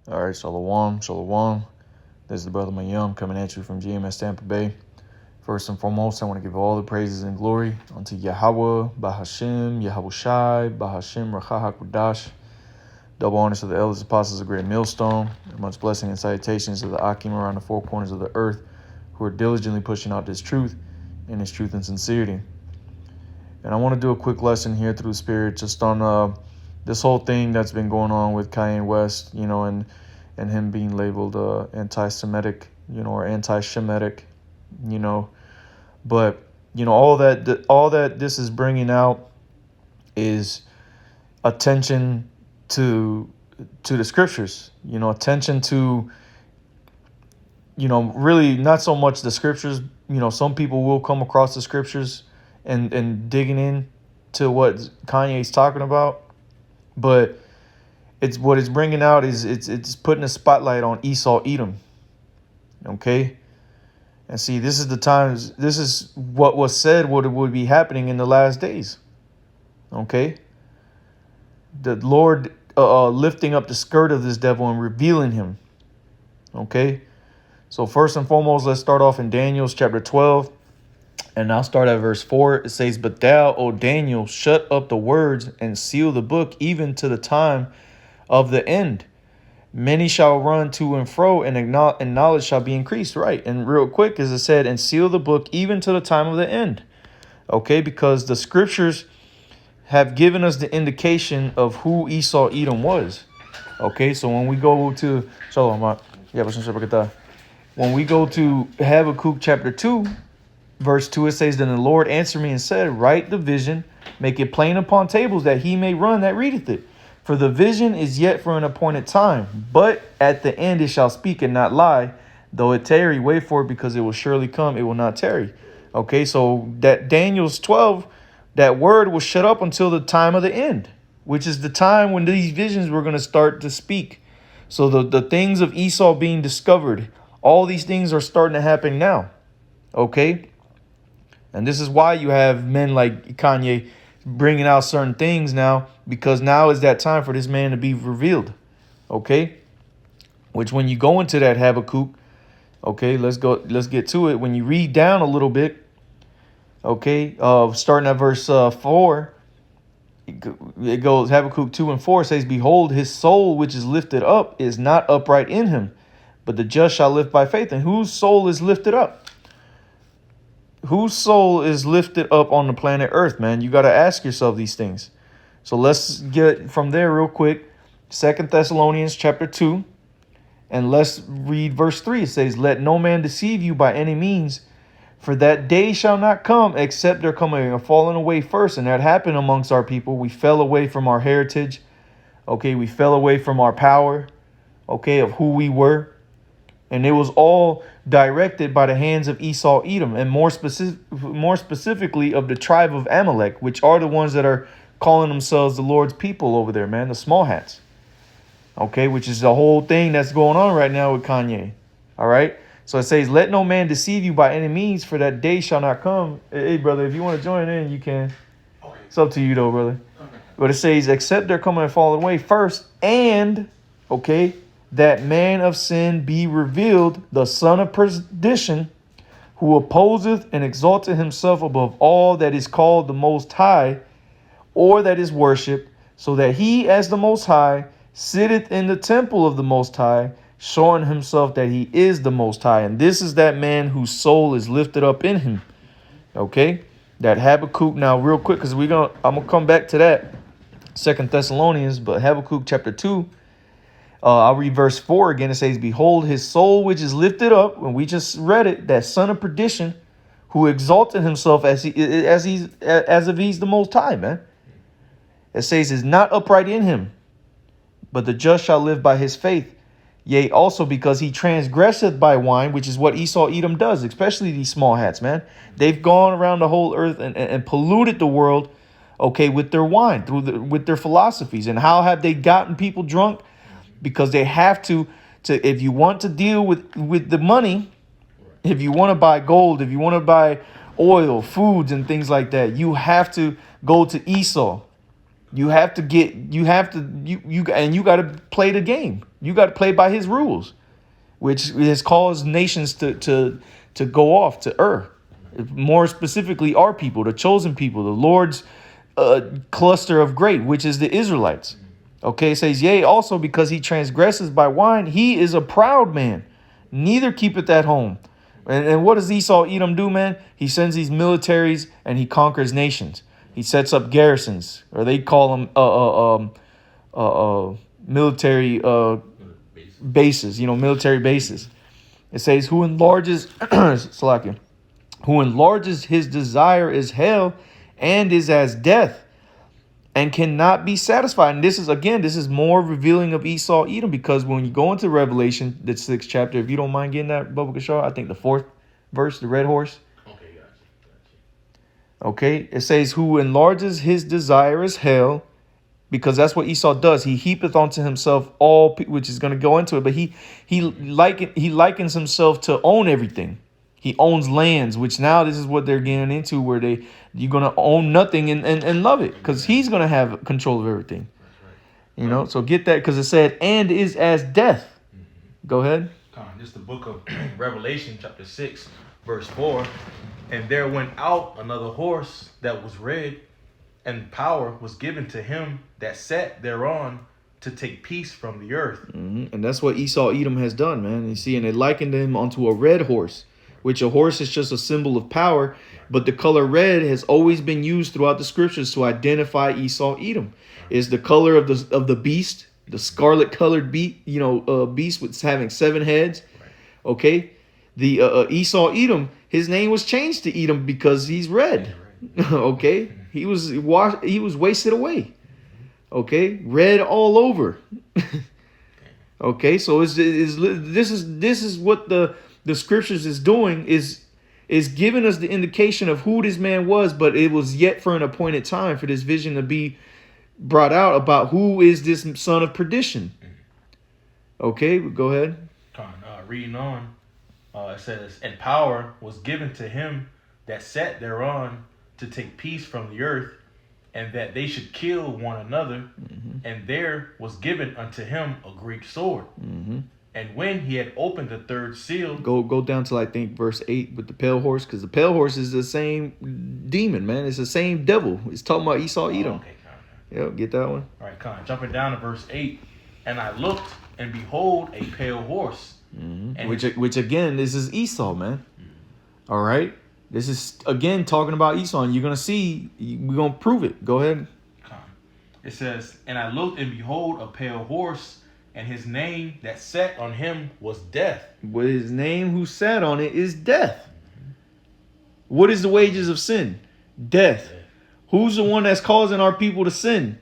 All right, Shalom, Shalom. This is the brother Mayum coming at you from GMS Tampa Bay. First and foremost, I want to give all the praises and glory unto Yahweh, Bahashem, Yahweh Shai, Bahashem, Racha HaKodash. Double honors to the elders, apostles of Great Millstone, and much blessing and salutations to the Akim around the four corners of the earth who are diligently pushing out this truth and this truth and sincerity. And I want to do a quick lesson here through the Spirit just on this whole thing that's been going on with Kanye West, and him being labeled anti-Semitic, or anti-Shemitic, But all that this is bringing out is attention to the scriptures. Attention to really not so much the scriptures. Some people will come across the scriptures and digging in to what Kanye's talking about, but it's what it's bringing out is it's putting a spotlight on Esau Edom. Okay, and see, this is the times. This is what was said. What would be happening in the last days. Okay, the Lord lifting up the skirt of this devil and revealing him. Okay, so first and foremost, let's start off in Daniel's chapter 12. And I'll start at verse 4. It says, "But thou, O Daniel, shut up the words and seal the book even to the time of the end. Many shall run to and fro, and knowledge shall be increased." Right. And real quick, as it said, and seal the book even to the time of the end. Okay, because the scriptures have given us the indication of who Esau Edom was. Okay, so when we go to when we go to Habakkuk chapter 2, verse 2, it says, "Then the Lord answered me and said, Write the vision, make it plain upon tables, that he may run that readeth it. For the vision is yet for an appointed time, but at the end it shall speak and not lie. Though it tarry, wait for it, because it will surely come, it will not tarry." Okay, so that Daniel's 12, that word was shut up until the time of the end, which is the time when these visions were going to start to speak. So the things of Esau being discovered, all these things are starting to happen now. Okay. And this is why you have men like Kanye bringing out certain things now, because now is that time for this man to be revealed. Okay. Which when you go into that Habakkuk, okay, let's get to it. When you read down a little bit, okay, starting at verse 4, it goes, Habakkuk 2 and 4 says, "Behold, his soul which is lifted up is not upright in him, but the just shall live by faith." And whose soul is lifted up? Whose soul is lifted up on the planet Earth, man? You got to ask yourself these things. So let's get from there real quick. 2 Thessalonians chapter 2. And let's read verse 3. It says, "Let no man deceive you by any means, for that day shall not come, except there come a falling away first." And that happened amongst our people. We fell away from our heritage. Okay, we fell away from our power, okay, of who we were. And it was all directed by the hands of Esau Edom, and more specifically of the tribe of Amalek, which are the ones that are calling themselves the Lord's people over there, man, the small hats. Okay, which is the whole thing that's going on right now with Kanye. All right. So it says, "Let no man deceive you by any means, for that day shall not come." Hey, brother, if you want to join in, you can. Okay. It's up to you, though, brother. Okay. But it says, "Except there come and fall away first, and," okay, "that man of sin be revealed, the son of perdition, who opposeth and exalteth himself above all that is called the Most High, or that is worshipped, so that he, as the Most High, sitteth in the temple of the Most High, showing himself that he is the Most High." And this is that man whose soul is lifted up in him. Okay, that Habakkuk. Now, real quick, because I'm gonna come back to that 2 Thessalonians, but Habakkuk chapter 2. I'll read verse 4 again. It says, "Behold, his soul which is lifted up," when we just read it, "that son of perdition, who exalted himself as if he's the Most High," man. It says, "is not upright in him, but the just shall live by his faith. Yea, also because he transgresseth by wine," which is what Esau Edom does, especially these small hats, man. They've gone around the whole earth and polluted the world, okay, with their wine, with their philosophies. And how have they gotten people drunk? Because they have to if you want to deal with the money, if you want to buy gold, if you want to buy oil, foods and things like that, you have to go to Esau. You got to play the game. You got to play by his rules, which has caused nations to go off, to err. More specifically, our people, the chosen people, the Lord's cluster of great, which is the Israelites. Okay, it says, yea, also because he transgresses by wine, he is a proud man, neither keepeth at home. And what does Esau Edom do, man? He sends these militaries and he conquers nations. He sets up garrisons, or they call them military bases, military bases. It says, who enlarges, Salakia, who enlarges his desire is hell and is as death and cannot be satisfied. And this is more revealing of Esau Edom, because when you go into Revelation, the 6th chapter, if you don't mind getting that, Bubba Kashar, I think the 4th verse, the red horse. Okay, gotcha. Okay, it says, who enlarges his desire is hell, because that's what Esau does. He heapeth unto himself all, which is going to go into it, but he likens himself to own everything. He owns lands, which now this is what they're getting into, where you're going to own nothing and love it, because he's going to have control of everything. That's right. So get that, because it said, and is as death. Mm-hmm. Go ahead. This is the book of Revelation, chapter 6, verse 4. And there went out another horse that was red, and power was given to him that sat thereon to take peace from the earth. Mm-hmm. And that's what Esau Edom has done, man. You see, and they likened him unto a red horse, which a horse is just a symbol of power. But the color red has always been used throughout the scriptures to identify Esau Edom. Is the color of the beast, the scarlet colored beast with having 7 heads. Okay, the Esau Edom, his name was changed to Edom because he's red. Okay, he was wasted away. Okay, red all over. Okay, so this is what the scriptures is doing, is giving us the indication of who this man was, but it was yet for an appointed time for this vision to be brought out about who is this son of perdition. Okay, go ahead. Reading on, it says, and power was given to him that sat thereon to take peace from the earth, and that they should kill one another. Mm-hmm. And there was given unto him a great sword. Mm-hmm. And when he had opened the 3rd seal, go down to, I think, verse 8 with the pale horse, because the pale horse is the same demon, man. It's the same devil. It's talking about Esau Edom. Okay, yep, get that one. All right, jumping down to verse 8, and I looked, and behold, a pale horse. Mm-hmm. And which again, this is Esau, man. Mm-hmm. All right, this is again talking about Esau, and you're gonna see, we're gonna prove it. Go ahead. It says, and I looked, and behold, a pale horse, and his name that sat on him was Death. But his name who sat on it is Death. Mm-hmm. What is the wages of sin? Death. Who's the one that's causing our people to sin?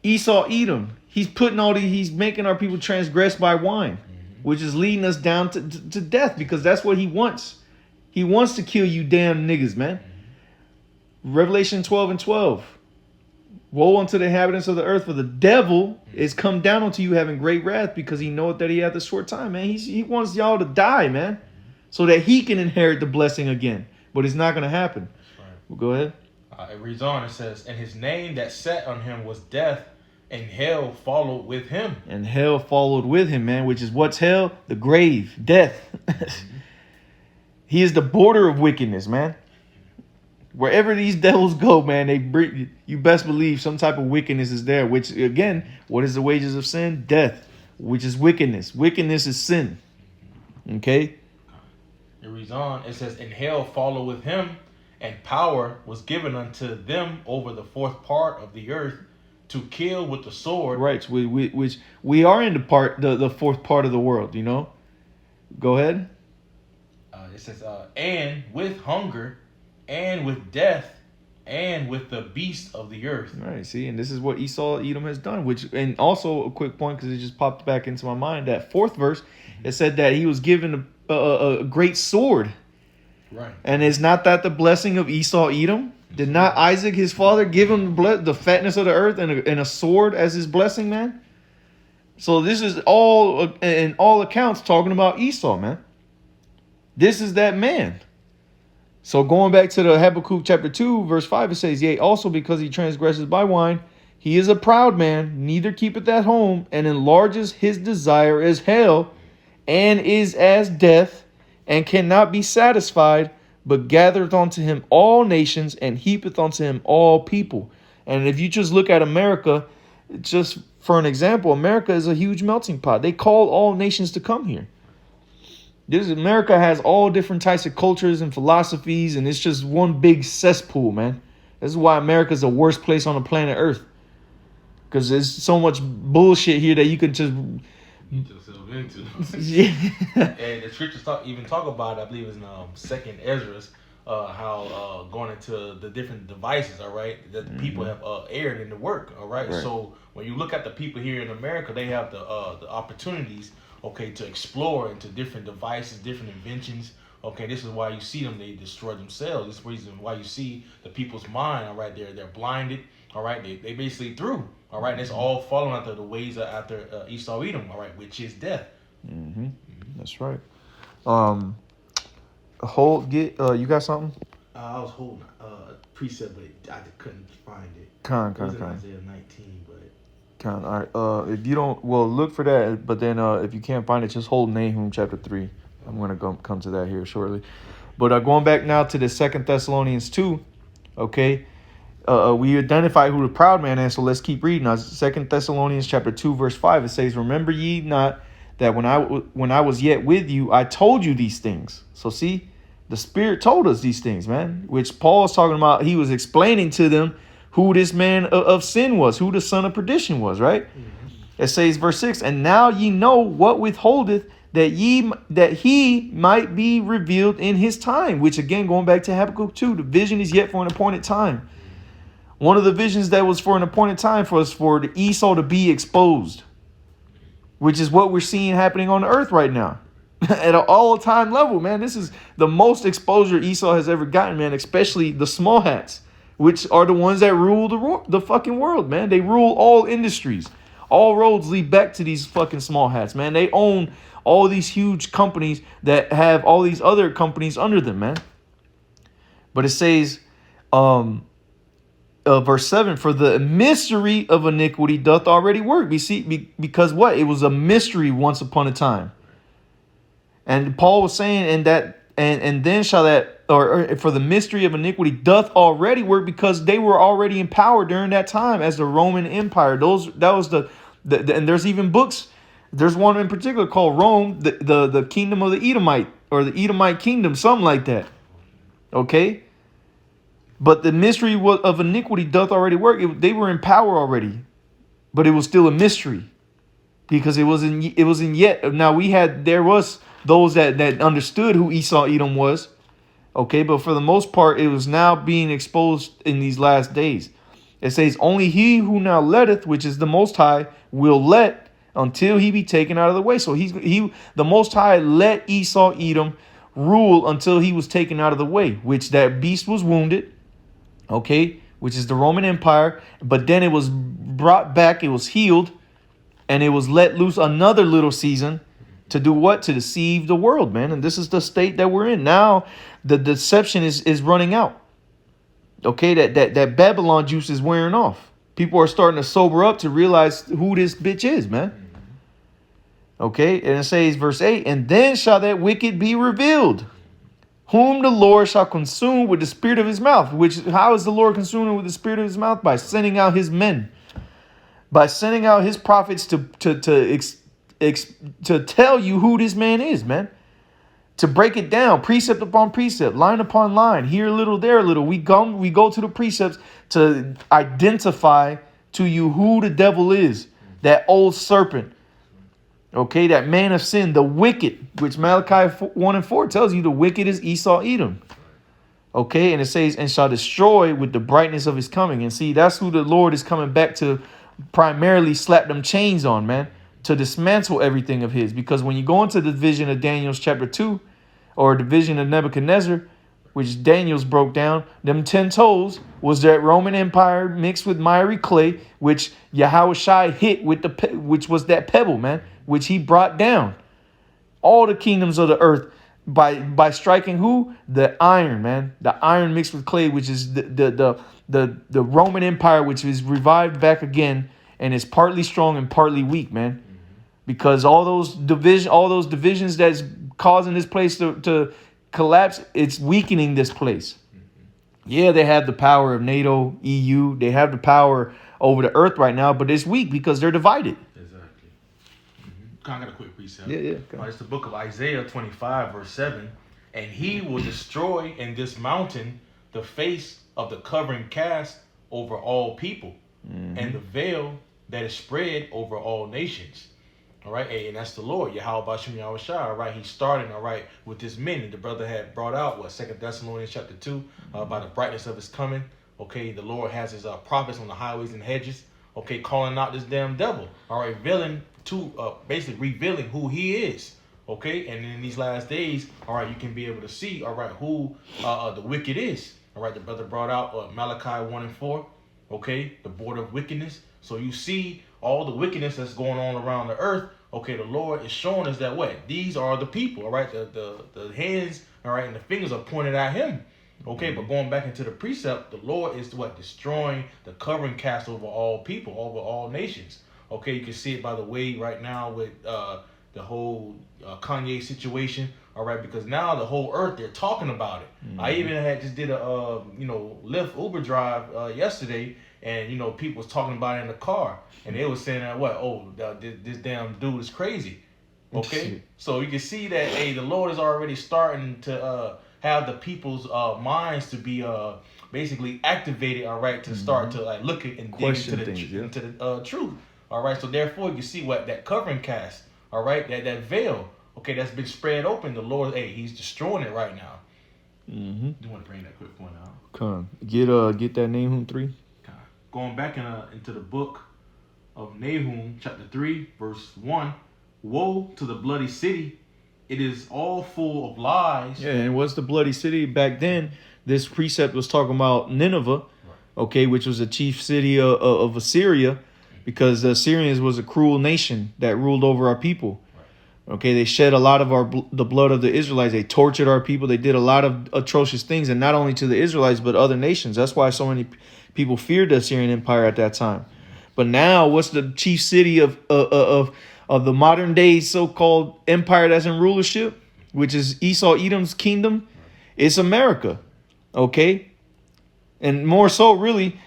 Esau Edom. He's making our people transgress by wine, which is leading us down to death, because that's what he wants. He wants to kill you damn niggas, man. Revelation 12:12. Woe unto the inhabitants of the earth, for the devil is come down unto you having great wrath, because he knoweth that he hath a short time, man. He wants y'all to die, man, so that he can inherit the blessing again. But it's not going to happen. Right. Well, go ahead. It reads on, it says, and his name that sat on him was Death, and hell followed with him. And hell followed with him, man, which is what's hell? The grave, death. Mm-hmm. He is the border of wickedness, man. Wherever these devils go, man, you best believe some type of wickedness is there, which, again, what is the wages of sin? Death, which is wickedness. Wickedness is sin. Okay? It reads on, it says, and hell followed with him, and power was given unto them over the 4th part of the earth, to kill with the sword. Right, which we are in the 4th part of the world, Go ahead. It says, and with hunger, and with death, and with the beasts of the earth. All right, see, and this is what Esau Edom has done. And also a quick point, because it just popped back into my mind. That 4th verse, it said that he was given a great sword. Right. And is not that the blessing of Esau Edom? Did not Isaac, his father, give him the fatness of the earth and a sword as his blessing, man? So this is all, in all accounts, talking about Esau, man. This is that man. So going back to the Habakkuk chapter 2, verse 5, it says, yea, also because he transgresses by wine, He is a proud man, neither keepeth at home, and enlarges his desire as hell, and is as death, and cannot be satisfied, but gathereth unto him all nations, and heapeth unto him all people. And if you just look at America, just for an example, America is a huge melting pot. They call all nations to come here. America has all different types of cultures and philosophies, and it's just one big cesspool, man. This is why America is the worst place on the planet Earth. Because there's so much bullshit here that you can just get yourself into. Yeah. And the scriptures talk about, I believe it's in Second Ezra's, how going into the different devices, all right, that the people have aired in the work, all right? So when you look at the people here in America, they have the opportunities, okay, to explore into different devices, different inventions. Okay, this is why you see them, they destroy themselves. This is the reason why you see the people's mind, all right, they're blinded, all right, they basically through, all right, and it's all following after the ways after Esau Edom, all right, which is death. That's right. You got something? I was holding precept, but I couldn't find it. Con. Isaiah 19, but All right. If you don't, well, look for that. But then, if you can't find it, just hold Nahum chapter 3. I'm gonna come to that here shortly. But going back now to the 2 Thessalonians 2. Okay. We identify who the proud man is. So let's keep reading. Now, 2 Thessalonians chapter 2 verse 5. It says, "Remember ye not that when I was yet with you, I told you these things." So see, the Spirit told us these things, man. Which Paul is talking about. He was explaining to them who this man of sin was, who the son of perdition was, right? It says, verse 6, "And now ye know what withholdeth that he might be revealed in his time." Which again, going back to Habakkuk 2, the vision is yet for an appointed time. One of the visions that was for an appointed time was for the Esau to be exposed, which is what we're seeing happening on the earth right now. At an all-time level, man. This is the most exposure Esau has ever gotten, man, especially the small hats, which are the ones that rule the fucking world, man. They rule all industries. All roads lead back to these fucking small hats, man. They own all these huge companies that have all these other companies under them, man. But it says, verse 7, "For the mystery of iniquity doth already work." We see, because what? It was a mystery once upon a time. And Paul was saying, and then shall that, or for the mystery of iniquity doth already work, because they were already in power during that time as the Roman Empire. That was the and there's even books. There's one in particular called Rome, the kingdom of the Edomite, or the Edomite kingdom, something like that. Okay. But the mystery of iniquity doth already work. They were in power already, but it was still a mystery because it wasn't yet. Now there was those that understood who Esau Edom was. Okay, but for the most part, it was now being exposed in these last days. It says, "Only he who now letteth, which is the Most High, will let until he be taken out of the way." So the Most High let Esau Edom rule until he was taken out of the way, which that beast was wounded. Okay, which is the Roman Empire, but then it was brought back, it was healed, and it was let loose another little season to do what? To deceive the world, man. And this is the state that we're in now. The deception is running out. Okay, that Babylon juice is wearing off. People are starting to sober up to realize who this bitch is, man. Okay, and it says, verse 8, "And then shall that wicked be revealed, whom the Lord shall consume with the spirit of his mouth." Which, how is the Lord consuming with the spirit of his mouth? By sending out his men, by sending out his prophets to tell you who this man is, man. To break it down, precept upon precept, line upon line, here a little, there a little. We go to the precepts to identify to you who the devil is, that old serpent. Okay, that man of sin, the wicked, which Malachi 1 and 4 tells you the wicked is Esau Edom. Okay, and it says, "And shall destroy with the brightness of his coming." And see, that's who the Lord is coming back to primarily slap them chains on, man, to dismantle everything of his. Because when you go into the vision of Daniel's chapter 2, or the vision of Nebuchadnezzar, which Daniel's broke down, them 10 toes was that Roman Empire mixed with miry clay, which Yahushua hit with which was that pebble, man, which he brought down. All the kingdoms of the earth by striking who? The iron, man. The iron mixed with clay, which is the Roman Empire, which is revived back again and is partly strong and partly weak, man. Because all those divisions that's causing this place to collapse, it's weakening this place. Yeah, they have the power of NATO, EU. They have the power over the earth right now, but it's weak because they're divided. Exactly. I got a quick precept. Yeah. It's the book of Isaiah 25, verse 7. And he will destroy in this mountain the face of the covering cast over all people, and the veil that is spread over all nations. All right, and that's the Lord, Yahweh Bashim Yahushua. All right, he's starting, all right, with this men. The brother had brought out, 2 Thessalonians chapter 2, by the brightness of his coming. Okay, the Lord has his prophets on the highways and hedges, okay, calling out this damn devil. All right, basically revealing who he is. Okay, and in these last days, all right, you can be able to see, all right, who the wicked is. All right, the brother brought out Malachi 1 and 4, okay, the border of wickedness. So you see all the wickedness that's going on around the earth. Okay, the Lord is showing us that what? These are the people, all right? The hands, all right, and the fingers are pointed at him. Okay, but going back into the precept, the Lord is what? Destroying the covering cast over all people, over all nations. Okay, you can see it by the way right now with the whole Kanye situation, all right? Because now the whole earth, they're talking about it. I even just did a Lyft Uber drive yesterday, and people was talking about it in the car, and they was saying that this damn dude is crazy. Okay, so you can see that the Lord is already starting to have the people's minds to be basically activated, all right, to start to like look at and dig into the truth, all right. So therefore, you can see what that covering cast, all right, that veil, okay, that's been spread open. The Lord, he's destroying it right now. You want to bring that quick point out? Come get that Nahum 3. Going back into the book of Nahum, chapter 3, verse 1. Woe to the bloody city. It is all full of lies. Yeah, and what's the bloody city? Back then, this precept was talking about Nineveh, okay, which was a chief city of Assyria, because the Assyrians was a cruel nation that ruled over our people. Okay, they shed a lot of the blood of the Israelites. They tortured our people. They did a lot of atrocious things, and not only to the Israelites, but other nations. That's why so many people feared the Assyrian Empire at that time. But now, what's the chief city of the modern day so-called empire that's in rulership, which is Esau Edom's kingdom? It's America, okay? And more so, really,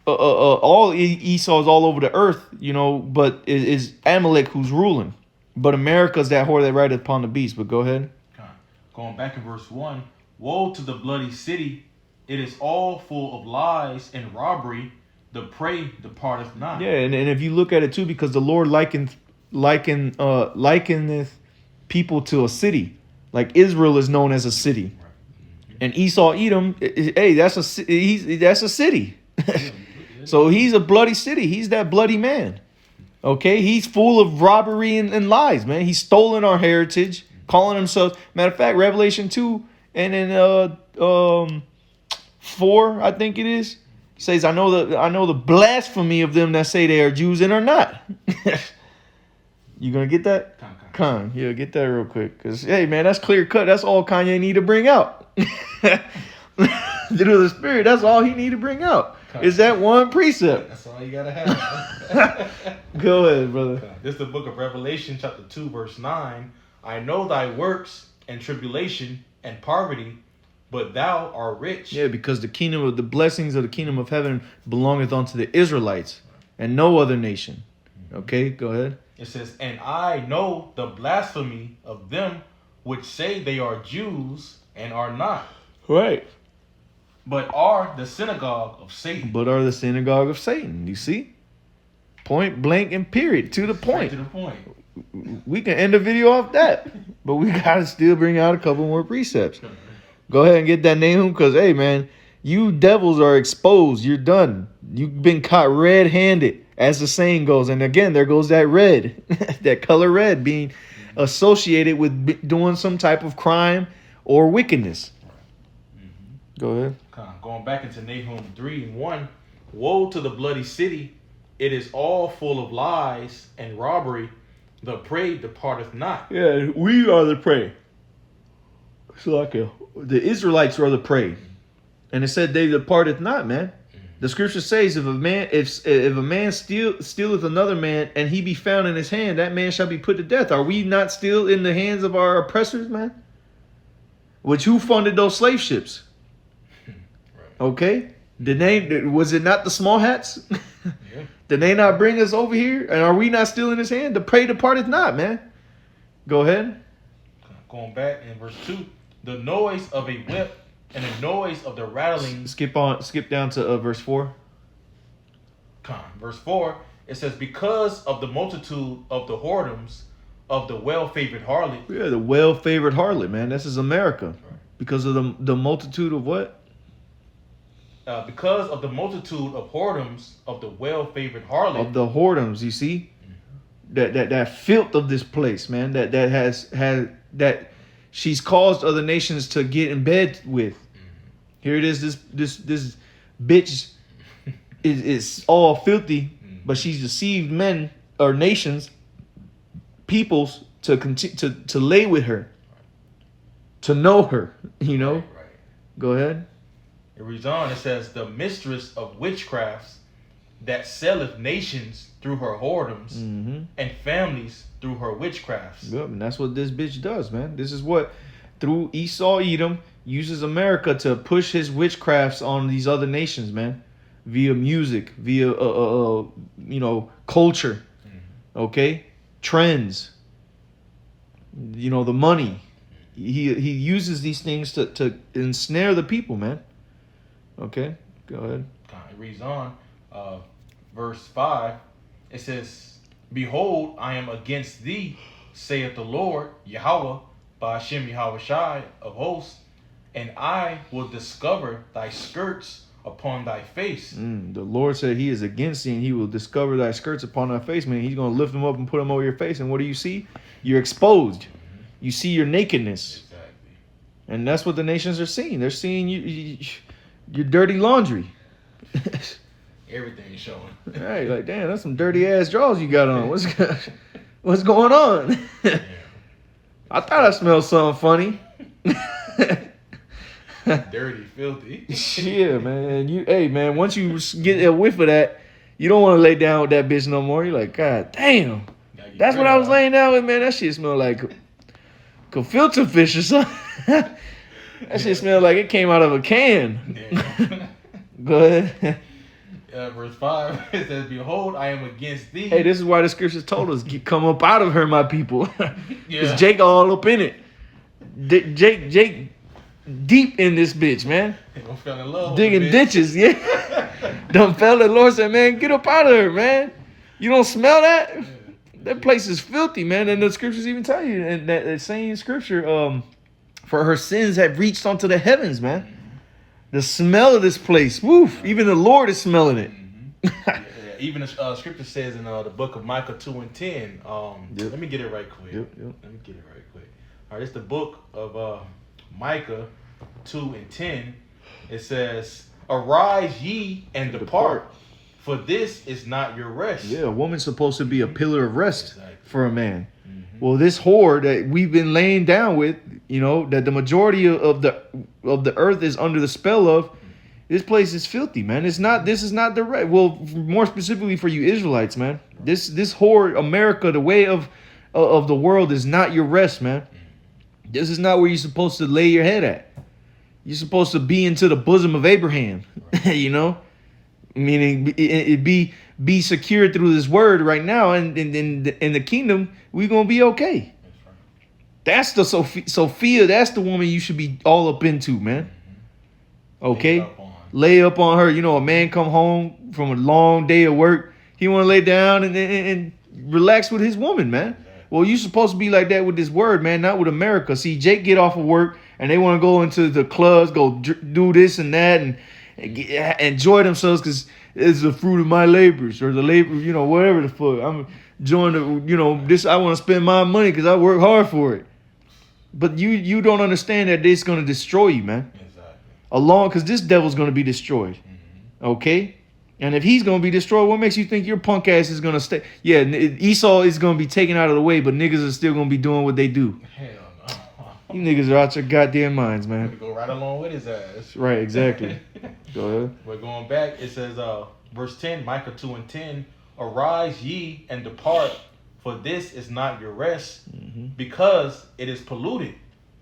all Esau's all over the earth, but it is Amalek who's ruling. But America's that whore that rideth upon the beast. But go ahead. Going back in verse 1, woe to the bloody city. It is all full of lies and robbery. The prey departeth not. Yeah, and if you look at it too, because the Lord likeneth people to a city. Like Israel is known as a city. And Esau Edom, that's a city. So he's a bloody city. He's that bloody man. Okay, he's full of robbery and lies, man. He's stolen our heritage, calling himself. Matter of fact, Revelation 2 and in 4, I think it is, says, I know the blasphemy of them that say they are Jews and are not. You gonna get that? Yeah, get that real quick. Because, hey, man, that's clear cut. That's all Kanye need to bring out. Through the Spirit, that's all he need to bring out. Is that one precept. That's all you gotta have. Go ahead, brother. This is the book of Revelation, chapter 2, verse 9. I know thy works and tribulation and poverty, but thou art rich. Yeah, because the blessings of the kingdom of heaven belongeth unto the Israelites and no other nation. Okay, go ahead. It says, and I know the blasphemy of them which say they are Jews and are not. Right. But are the synagogue of Satan. You see? Point blank and period. To the point. Straight to the point. We can end the video off that. But we got to still bring out a couple more precepts. Go ahead and get that Nahum, because, hey, man, you devils are exposed. You're done. You've been caught red-handed, as the saying goes. And again, there goes that red, that color red being associated with doing some type of crime or wickedness. Go ahead. Going back into Nahum 3 and 1. Woe to the bloody city. It is all full of lies and robbery. The prey departeth not. Yeah, we are the prey. So the Israelites were the prey, and it said they departeth not, man. The scripture says, if a man stealeth another man, and he be found in his hand, that man shall be put to death. Are we not still in the hands of our oppressors, man? Which who funded those slave ships? Okay, was it not the small hats? Yeah. Did they not bring us over here? And are we not still in his hand? The prey departeth not, man. Go ahead. Going back in verse 2, the noise of a whip and the noise of the rattling. Skip down to verse 4. Verse 4, it says, because of the multitude of the whoredoms of the well-favored harlot. Yeah, the well-favored harlot, man. This is America. Because of the multitude of what? Because of the multitude of whoredoms of the well-favored harlot. Of the whoredoms, you see? That filth of this place, man. That she's caused other nations to get in bed with. Here it is, this bitch is all filthy, but she's deceived men or nations, peoples to lay with her, to know her, you know. Right. Go ahead. It reads on, it says, the mistress of witchcrafts that selleth nations through her whoredoms and families through her witchcrafts. Yep, and that's what this bitch does, man. This is what, through Esau Edom, uses America to push his witchcrafts on these other nations, man. Via music, via culture, okay, trends, the money. He uses these things to ensnare the people, man. Okay, go ahead. It reads on, verse 5. It says, behold, I am against thee, saith the Lord Yahweh, by Hashem Yahweh Shai of hosts, and I will discover thy skirts upon thy face. The Lord said he is against thee, and he will discover thy skirts upon thy face. Man, he's going to lift them up and put them over your face. And what do you see? You're exposed. You see your nakedness. Exactly. And that's what the nations are seeing. They're seeing your dirty laundry. Everything is showing. Right, like, damn, that's some dirty ass drawers you got on. What's going on? Yeah. I thought I smelled something funny. Dirty, filthy. Yeah, man. Hey, man, once you get a whiff of that, you don't want to lay down with that bitch no more. You're like, God damn. That's what I was laying down with, man. That shit smelled like filter fish or something. That shit smelled like it came out of a can. Yeah. Go ahead. Verse 5, it says, behold, I am against thee. Hey, this is why the scriptures told us, come up out of her, my people. Because Yeah. Jake all up in it. Jake deep in this bitch, man. Don't fell in love Digging with the bitch. ditches, yeah. Done fell. The Lord said, man, get up out of her, man. You don't smell that? That place is filthy, man. And the scriptures even tell you, and that same scripture, for her sins have reached onto the heavens, man. The smell of this place, woof. Even the Lord is smelling it. Yeah. Even the scripture says in the book of Micah 2 and 10. Yep. Let me get it right quick. Yep. Let me get it right quick. All right, it's the book of Micah 2 and 10. It says, arise ye and depart, for this is not your rest. Yeah, a woman's supposed to be a pillar of rest Exactly. for a man. Well, this whore that we've been laying down with, that the majority of the earth is under the spell of, this place is filthy, man. This is not the right. Well, more specifically for you Israelites, man. This whore, America, the way of the world is not your rest, man. This is not where you're supposed to lay your head at. You're supposed to be into the bosom of Abraham, meaning it be secure through this word right now, and in the kingdom we're gonna be okay. That's the Sophia. That's the woman you should be all up into, man. Okay, lay up on her. A man come home from a long day of work. He want to lay down and relax with his woman, man. Well, you're supposed to be like that with this word, man, not with America. See, Jake get off of work and they want to go into the clubs, go do this and that, and enjoy themselves because it's the fruit of my labors, or the labor, whatever the fuck. I'm enjoying this. I want to spend my money because I work hard for it. But you don't understand that it's going to destroy you, man. Exactly. Because this devil's going to be destroyed. Okay? And if he's going to be destroyed, what makes you think your punk ass is going to stay? Yeah, Esau is going to be taken out of the way, but niggas are still going to be doing what they do. Hell no. You niggas are out your goddamn minds, I'm gonna man. go right along with his ass. Right, exactly. Go ahead. But going back, it says, verse 10, Micah 2 and 10, arise ye and depart, for this is not your rest, because it is polluted.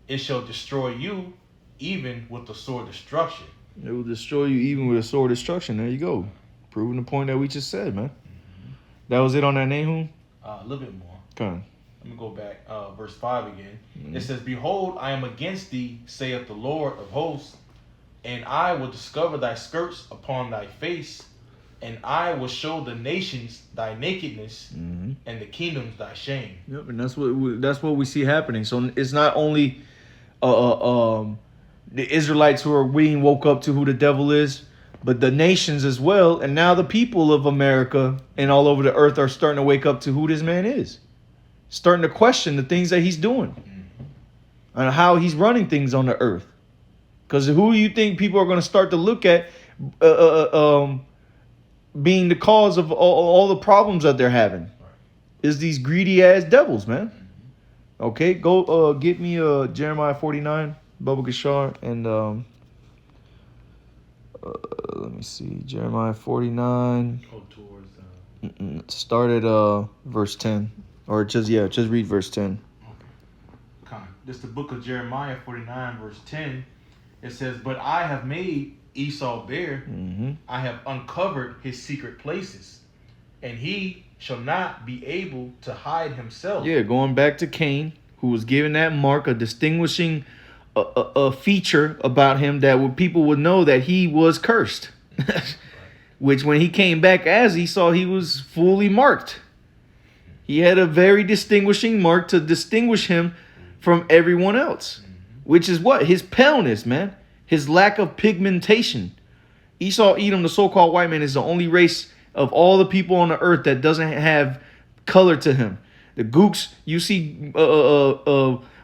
It shall destroy you, even with the sword destruction. It will destroy you even with a sword destruction. There you go. Proving the point that we just said, man. That was it on that Nahum? A little bit more. Okay. Let me go back, verse 5 again. It says, behold, I am against thee, saith the Lord of hosts, and I will discover thy skirts upon thy face, and I will show the nations thy nakedness, and the kingdoms thy shame. Yep, and that's what we see happening. So it's not only the Israelites who are being woke up to who the devil is, but the nations as well. And now the people of America and all over the earth are starting to wake up to who this man is, starting to question the things that he's doing and how he's running things on the earth. Because who do you think people are going to start to look at being the cause of all the problems that they're having? Is these greedy ass devils, man. Okay, go get me Jeremiah 49, Bubba Gashar, and let me see, Jeremiah 49. Go towards Start at verse 10, or just read verse 10. Okay. This is the book of Jeremiah 49, verse 10. It says, but I have made Esau bare, I have uncovered his secret places, and he shall not be able to hide himself. Yeah, going back to Cain, who was given that mark, a distinguishing a feature about him that people would know that he was cursed. Which when he came back as Esau, he was fully marked. He had a very distinguishing mark to distinguish him from everyone else. Which is what? His paleness, man. His lack of pigmentation. Esau, Edom, the so-called white man, is the only race of all the people on the earth that doesn't have color to him. The Gooks, you see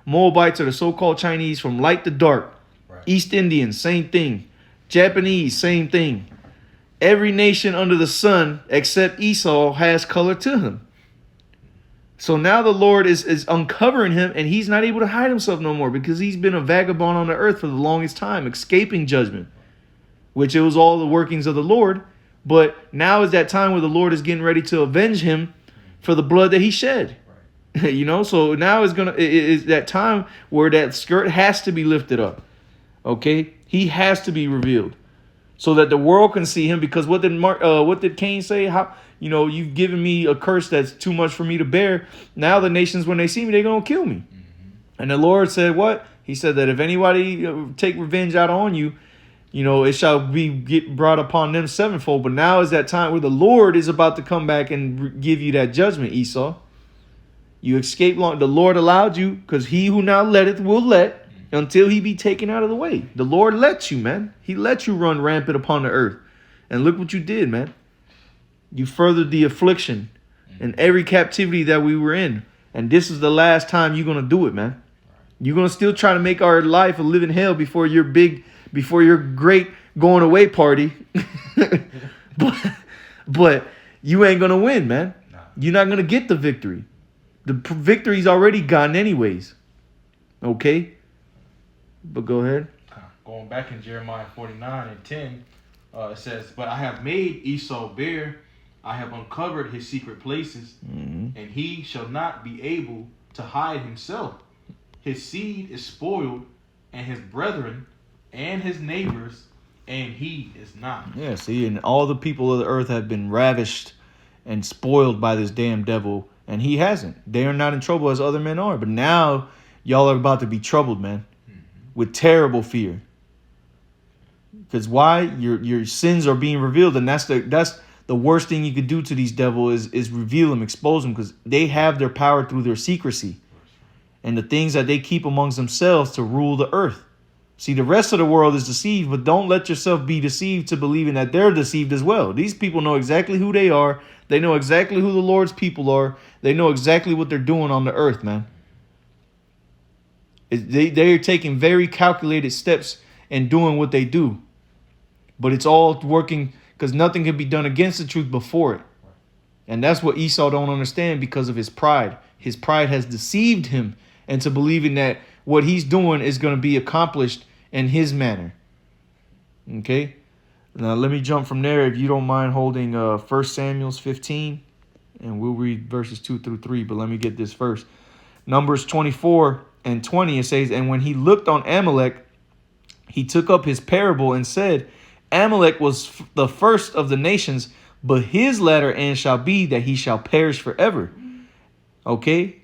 Moabites, or the so-called Chinese, from light to dark. Right. East Indians, same thing. Japanese, same thing. Every nation under the sun except Esau has color to him. So now the Lord is uncovering him, and he's not able to hide himself no more, because he's been a vagabond on the earth for the longest time, escaping judgment, which it was all the workings of the Lord. But now is that time where the Lord is getting ready to avenge him for the blood that he shed. Right. You know, so now is that time where that skirt has to be lifted up. Okay, he has to be revealed so that the world can see him. Because what did Cain say? How, you know, you've given me a curse that's too much for me to bear. Now the nations, when they see me, they're gonna kill me. And the Lord said what? He said that if anybody take revenge out on you, you know, it shall get brought upon them sevenfold. But now is that time where the Lord is about to come back and give you that judgment, Esau. You escape long. The Lord allowed you, because he who now letteth will let, until he be taken out of the way. The Lord lets you, man. He let you run rampant upon the earth. And look what you did, man. You furthered the affliction and every captivity that we were in. And this is the last time you're going to do it, man. You're going to still try to make our life a living hell before your great going away party. but you ain't going to win, man. You're not going to get the victory. The victory's already gone anyways. Okay? But go ahead. Going back in Jeremiah 49 and 10, it says, but I have made Esau bare, I have uncovered his secret places, and he shall not be able to hide himself. His seed is spoiled, and his brethren, and his neighbors, and he is not. Yeah, see, and all the people of the earth have been ravished and spoiled by this damn devil, and he hasn't. They are not in trouble as other men are. But now, y'all are about to be troubled, man, with terrible fear. Because why? Your sins are being revealed, and that's the worst thing you could do to these devils is reveal them, expose them, because they have their power through their secrecy and the things that they keep amongst themselves to rule the earth. See, the rest of the world is deceived, but don't let yourself be deceived to believing that they're deceived as well. These people know exactly who they are. They know exactly who the Lord's people are. They know exactly what they're doing on the earth, man. They are taking very calculated steps and doing what they do. But it's all working because nothing can be done against the truth before it. And that's what Esau don't understand because of his pride. His pride has deceived him into believing that what he's doing is going to be accomplished in his manner. Okay. Now let me jump from there, if you don't mind holding 1 Samuel 15, and we'll read verses 2 through 3. But let me get this first. Numbers 24 and 20, it says, and when he looked on Amalek, he took up his parable and said, Amalek was the first of the nations, but his latter end shall be that he shall perish forever. Okay?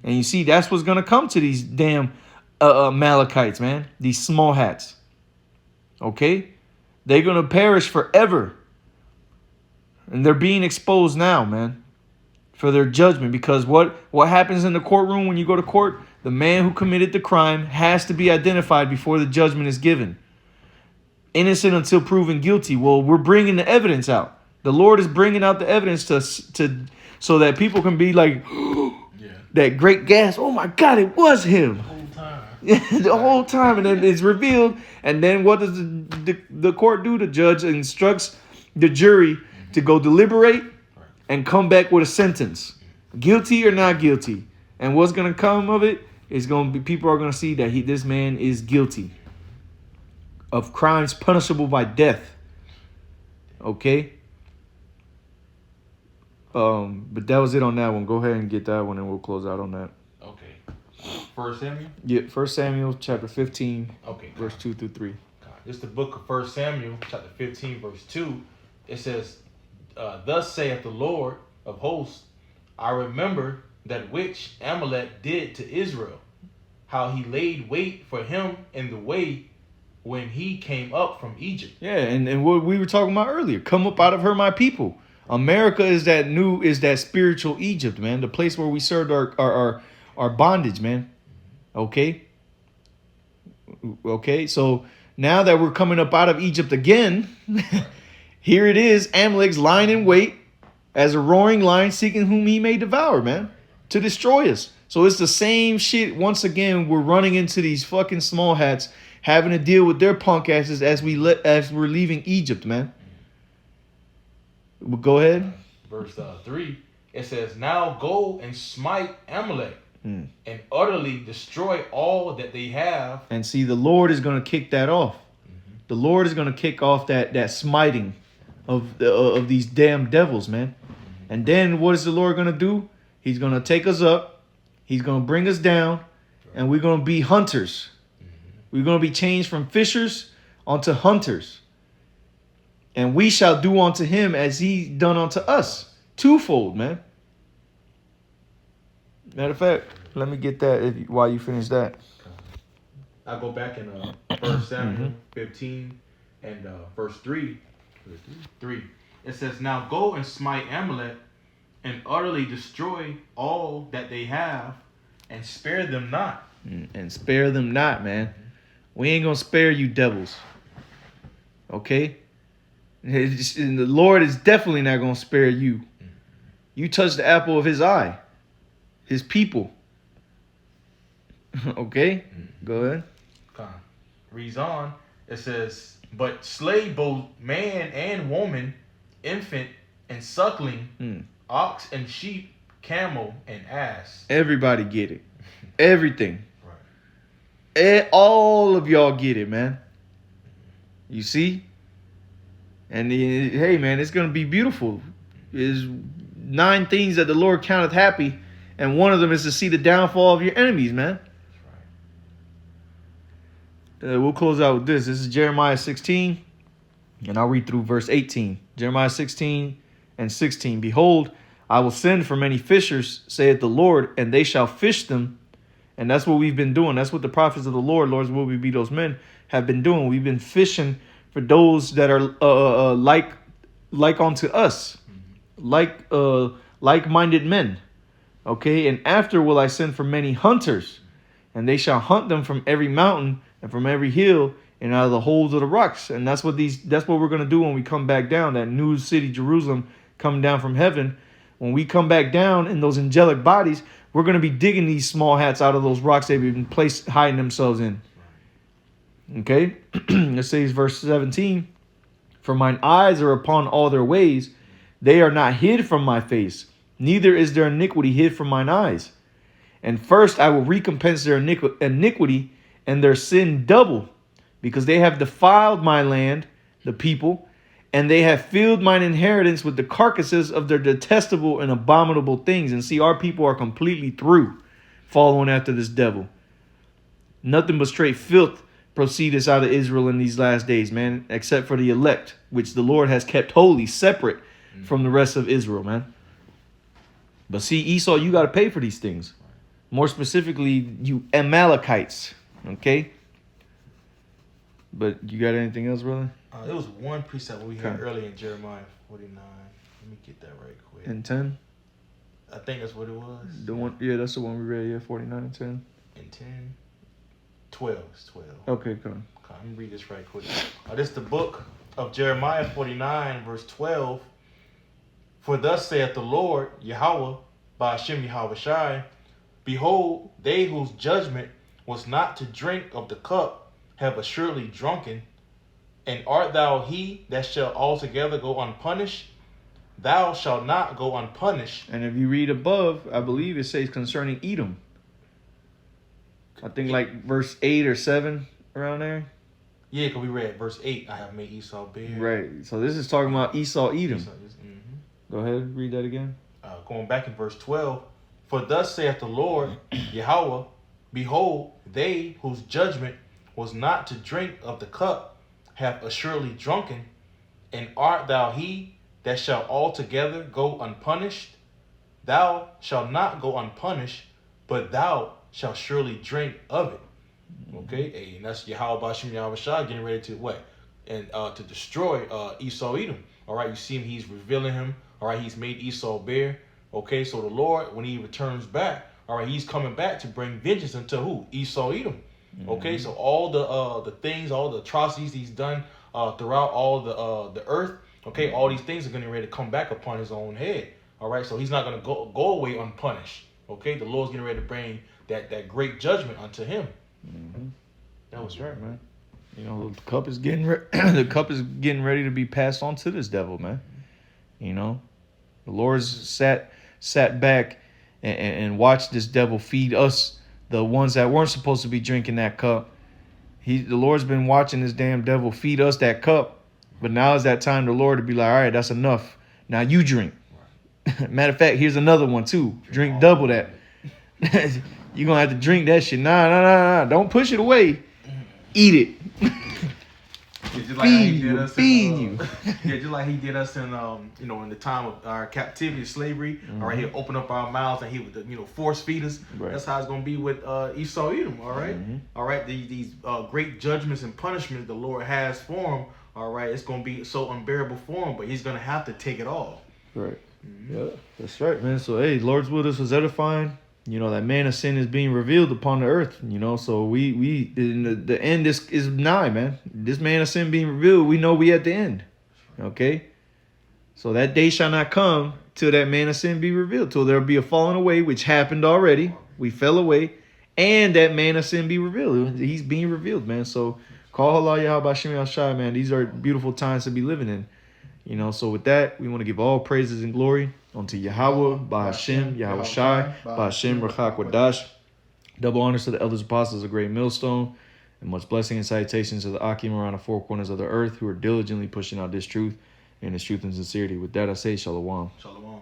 And you see, that's what's going to come to these damn Amalekites, man. These small hats. Okay? They're going to perish forever. And they're being exposed now, man, for their judgment. Because what happens in the courtroom when you go to court? The man who committed the crime has to be identified before the judgment is given. Innocent until proven guilty. Well, we're bringing the evidence out. The Lord is bringing out the evidence to so that people can be like, that great gasp. Oh my God, it was him. The whole time. The whole time, and then it's revealed. And then what does the court do? The judge instructs the jury to go deliberate and come back with a sentence, guilty or not guilty. And what's gonna come of it is gonna be, people are gonna see that this man is guilty of crimes punishable by death. Okay. But that was it on that one. Go ahead and get that one, and we'll close out on that. Okay. 1 Samuel? Yeah, 1 Samuel chapter 15, okay, verse 2 through 3. This is the book of 1 Samuel, chapter 15, verse 2. It says, thus saith the Lord of hosts, I remember that which Amalek did to Israel, how he laid wait for him in the way when he came up from Egypt. Yeah, and what we were talking about earlier, come up out of her, my people. America is that spiritual Egypt, man, the place where we served our bondage, man. Okay, so now that we're coming up out of Egypt again, here it is, Amalek's lying in wait as a roaring lion, seeking whom he may devour, man, to destroy us. So it's the same shit. Once again, we're running into these fucking small hats, having to deal with their punk asses as we're leaving Egypt, man. Well, go ahead. Verse 3, it says, now go and smite Amalek and utterly destroy all that they have. And see, the Lord is going to kick that off. Mm-hmm. The Lord is going to kick off that smiting of these damn devils, man. Mm-hmm. And then what is the Lord going to do? He's going to take us up. He's going to bring us down. And we're going to be hunters. Mm-hmm. We're going to be changed from fishers onto hunters. And we shall do unto him as he done unto us. Twofold, man. Matter of fact, let me get that while you finish that. I'll go back in 1 Samuel 15 and verse 3. Verse 3. It says, now go and smite Amalek and utterly destroy all that they have and spare them not. And spare them not, man. We ain't going to spare you devils. Okay? And the Lord is definitely not going to spare you. You touch the apple of his eye. His people. Okay? Go ahead. Reads on. It says, but slay both man and woman, infant and suckling, ox and sheep, camel and ass. Everybody get it. Everything. Right. All of y'all get it, man. You see? And hey, man, it's going to be beautiful. There's 9 things that the Lord counteth happy, and one of them is to see the downfall of your enemies, man. We'll close out with this. This is Jeremiah 16, and I'll read through verse 18. Jeremiah 16 and 16. Behold, I will send for many fishers, saith the Lord, and they shall fish them. And that's what we've been doing. That's what the prophets of the Lord, Lord's will we be those men, have been doing. We've been fishing for those that are like unto us, like-minded men. Okay, and after will I send for many hunters, and they shall hunt them from every mountain and from every hill and out of the holes of the rocks. And that's what we're gonna do when we come back down. That new city, Jerusalem, coming down from heaven. When we come back down in those angelic bodies, we're gonna be digging these small hats out of those rocks they've been hiding themselves in. Okay, it says verse 17, for mine eyes are upon all their ways, they are not hid from my face, neither is their iniquity hid from mine eyes. And first I will recompense their iniquity and their sin double, because they have defiled my land, the people, and they have filled mine inheritance with the carcasses of their detestable and abominable things. And see, our people are completely through following after this devil. Nothing but straight filth proceedeth out of Israel in these last days, man, except for the elect, which the Lord has kept holy, separate from the rest of Israel, man. But see, Esau, you got to pay for these things. More specifically, you Amalekites, okay? But you got anything else, brother? There was one precept we had earlier in Jeremiah 49. Let me get that right quick. And 10? I think that's what it was. The one, yeah, that's the one we read, yeah, 49 and 10. And 10? 12. It's 12. Okay, come on. Let me read this right quick. This is the book of Jeremiah 49, verse 12. For thus saith the Lord, Yahweh, by Hashem Yahweh Shai, behold, they whose judgment was not to drink of the cup have assuredly drunken. And art thou he that shall altogether go unpunished? Thou shalt not go unpunished. And if you read above, I believe it says concerning Edom. I think like verse 8 or 7 around there. Yeah, because we read verse 8, I have made Esau bare. Right. So this is talking about Esau, Edom. Mm-hmm. Go ahead, read that again. Going back in verse 12. For thus saith the Lord, Yahweh, behold, they whose judgment was not to drink of the cup have assuredly drunken, and art thou he that shall altogether go unpunished? Thou shalt not go unpunished, but thou shalt surely drink of it. Okay, hey, and that's Yahweh Bashim Yahweh Shah getting ready to what? And to destroy Esau Edom. All right, you see him, he's revealing him. All right, he's made Esau bare. Okay, so the Lord, when he returns back, all right, he's coming back to bring vengeance unto who? Esau Edom. Okay, so all the things, all the atrocities he's done throughout all the earth, okay, all these things are going to ready to come back upon his own head. All right, so he's not going to go away unpunished. Okay, the Lord's getting ready to bring that great judgment unto him. Mm-hmm. That was right, man. You know, the cup is getting the cup is getting ready to be passed on to this devil, man. You know, the Lord's sat back and watched this devil feed us, the ones that weren't supposed to be drinking that cup. The Lord's been watching this damn devil feed us that cup. But now is that time the Lord to be like, all right, that's enough. Now you drink. Right. Matter of fact, here's another one too. Drink double that. You're going to have to drink that shit. Nah. Don't push it away. Eat it. Just like feed you. Yeah, just like he did us in in the time of our captivity, slavery. Mm-hmm. All right, he'll open up our mouths and he would force feed us. Right. That's how it's gonna be with Esau Edom. All right, all right. These great judgments and punishments the Lord has for him. All right, it's gonna be so unbearable for him, but he's gonna have to take it all. Right. Mm-hmm. Yeah, that's right, man. So hey, Lord's with us was edifying. You know, that man of sin is being revealed upon the earth, you know, so we in the end is nigh, man. This man of sin being revealed, we know we at the end, okay? So that day shall not come till that man of sin be revealed, till there be a falling away, which happened already. We fell away, and that man of sin be revealed. He's being revealed, man. So call Allah Yahweh Bashim Yahshai, man. These are beautiful times to be living in. You know, so with that, we want to give all praises and glory unto Yahweh, by Hashem, Yahweh Shai, by Hashem, Rachak Wadash. Double honors to the elders apostles, a great millstone, and much blessing and salutations to the Akim around the four corners of the earth who are diligently pushing out this truth and this truth and sincerity. With that, I say Shalom. Shalom.